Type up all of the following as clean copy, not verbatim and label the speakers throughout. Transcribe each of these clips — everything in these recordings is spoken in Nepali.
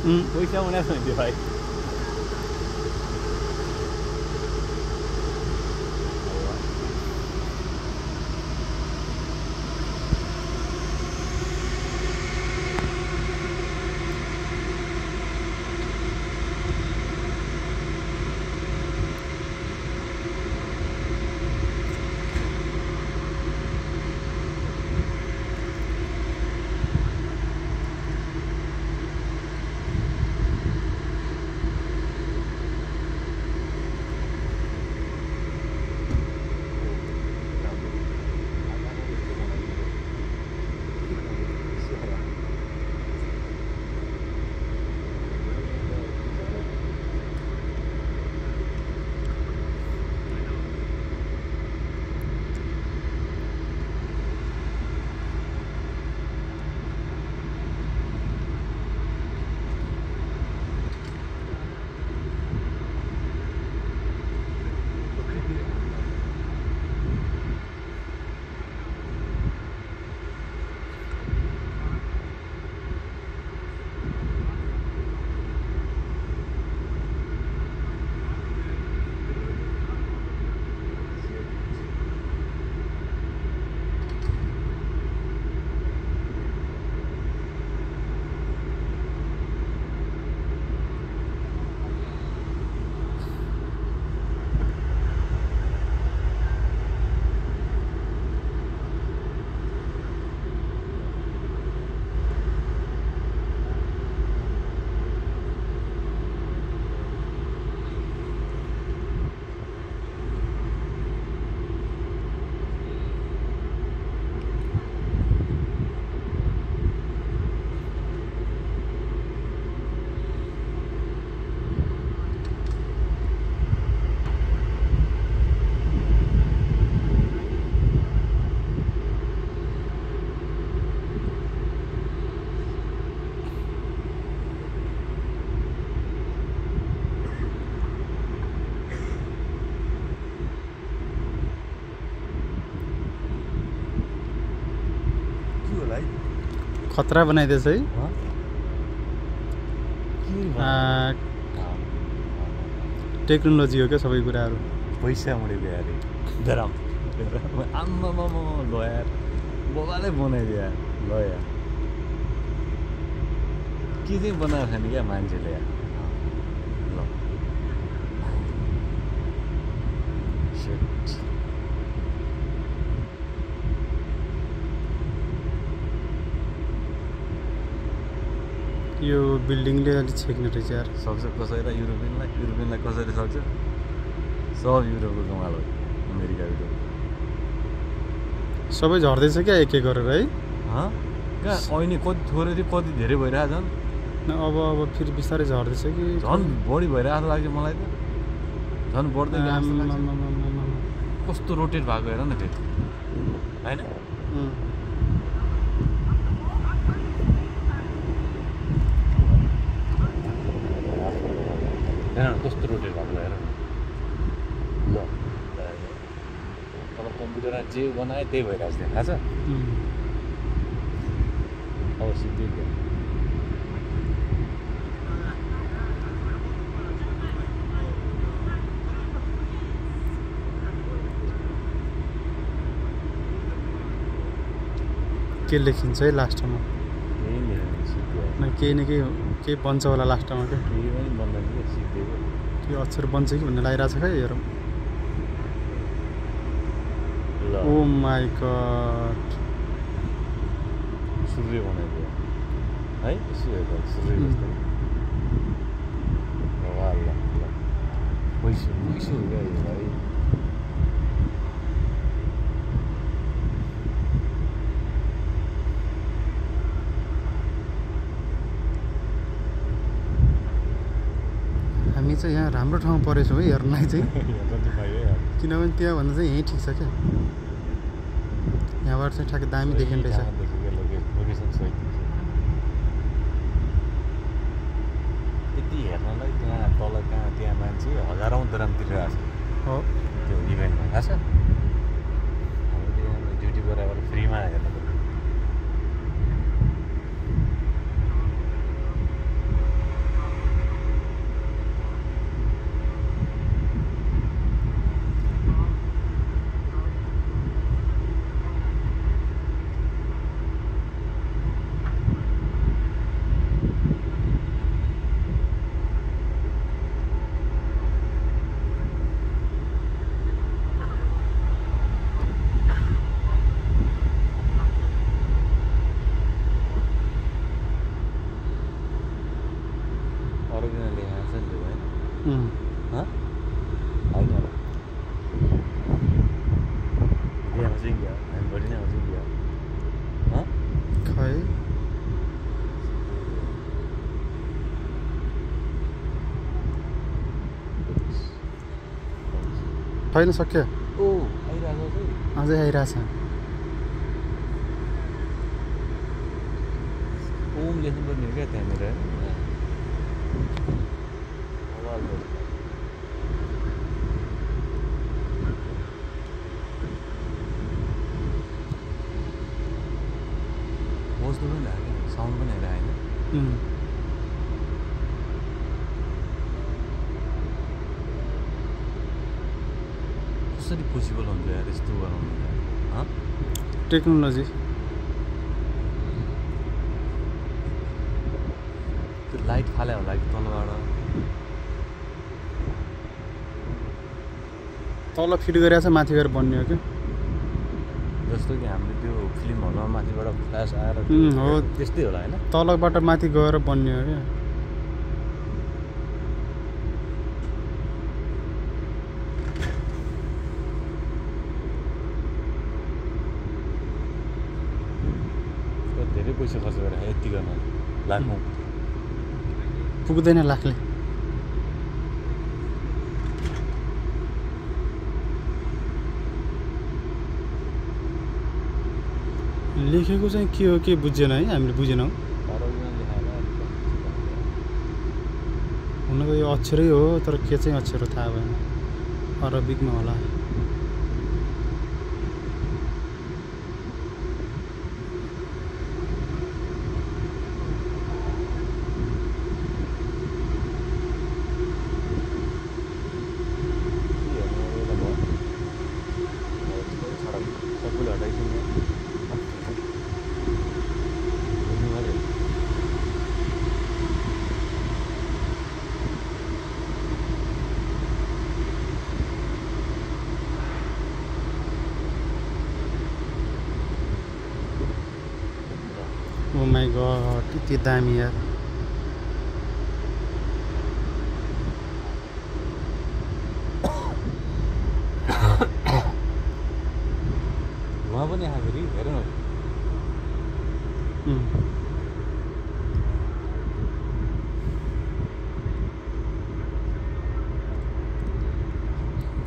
Speaker 1: पैसा उनीहरू हुन्थ्यो भाइ
Speaker 2: खतरा बनाइदिएछ है टेक्नोलोजी हो क्या सबै कुराहरू
Speaker 1: पैसा उडीले यार धराम आम्मा मामा लो यार बोबाले बनाइदियो यार लो यार के चाहिँ बनाएको छैन क्या मान्छेले यार ल शिट
Speaker 2: यो बिल्डिङले अलि छेक्ने रहेछ यार
Speaker 1: सक्छ कसैलाई युरोपियनलाई कसरी सक्छ सब युरोपको कमाल हो अमेरिका युरोप
Speaker 2: सबै झर्दैछ क्या एक एक गरेर है
Speaker 1: कहाँ ऐनी कति थोरै थियो कति धेरै भइरहेको छन्
Speaker 2: अब फेरि बिस्तारै झर्दैछ कि
Speaker 1: झन् बढी भइरहेको लाग्यो मलाई त झन् बढ्दै कस्तो रोटेट भएको हेर न फेरि होइन कस्तो रोटेट भएको हेर ल अब कम्प्युटरमा जे बनायो त्यही भइरहेको छ थाहा छ अब सिद्धि
Speaker 2: के लेखिन्छ है लास्टमा केही न केही बन्छ होला लास्टमा क्या के अक्षर बन्छ कि भन्ने लागिरहेको छ खै हेरौँ ओ माई गॉड
Speaker 1: सूर्य बनाइदियो है यसो हेर्दा सूर्य जस्तो पैसा हो क्या यो भाइ
Speaker 2: हामी चाहिँ यहाँ राम्रो ठाउँमा परेछौँ है हेर्नलाई चाहिँ किनभने त्यहाँभन्दा चाहिँ यहीँ ठिक छ क्या यहाँबाट चाहिँ ठ्याक्कै दामी देखिने रहेछ
Speaker 1: यति हेर्नलाई त्यहाँ तल कहाँ त्यहाँ मान्छे हजारौँ दराम तिरिरहेको छ
Speaker 2: हो
Speaker 1: त्यो इभेन्टमा थाहा छ हामीले यहाँ ड्युटी गएर फ्रीमा हेर्नु पर्यो। अरू किन लेखाएको छ नि त्यो होइन
Speaker 2: उम्,
Speaker 1: होइन होला बिहा आउँछ क्या हामी भोलि नै आउँछ क्या
Speaker 2: खै छैन सक्यो
Speaker 1: ओ आइरहेको छ
Speaker 2: अझै आइरहेछ
Speaker 1: ओम लेख्नुपर्ने हो क्या त्यहाँनिर होइन बस्नु पनि लाग्यो साउन्ड पनि हेरेर होइन कसरी पोसिबल हुन्छ यार यस्तो गराउनु
Speaker 2: टेक्नोलोजी
Speaker 1: त्यो लाइट फाल्यो होला कि तलबाट
Speaker 2: तल फिट गरेर चाहिँ माथि गएर बन्ने हो क्या
Speaker 1: जस्तो कि हामीले त्यो फिल्म हलमा माथिबाट फ्ल्यास आएर
Speaker 2: हो
Speaker 1: त्यस्तै होला होइन
Speaker 2: तलबाट माथि गएर बन्ने हो क्या
Speaker 1: धेरै पैसा खर्च गरेर यति गर्न लाखौँ
Speaker 2: पुग्दैन लाखले लेखेको चाहिँ के हो के बुझेन है हामीले बुझेनौँ हुन त यो अक्षरै हो तर के चाहिँ अक्षर हो थाहा भएन अरबिकमा होला ओ माई गॉड यति दामी यार
Speaker 1: उहाँ पनि आएको फेरि हेर न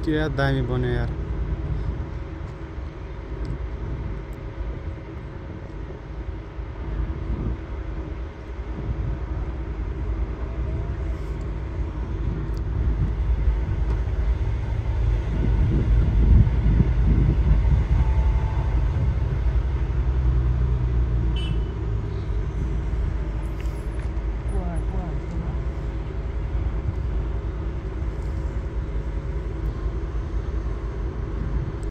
Speaker 2: क्या दामी बन्यो यार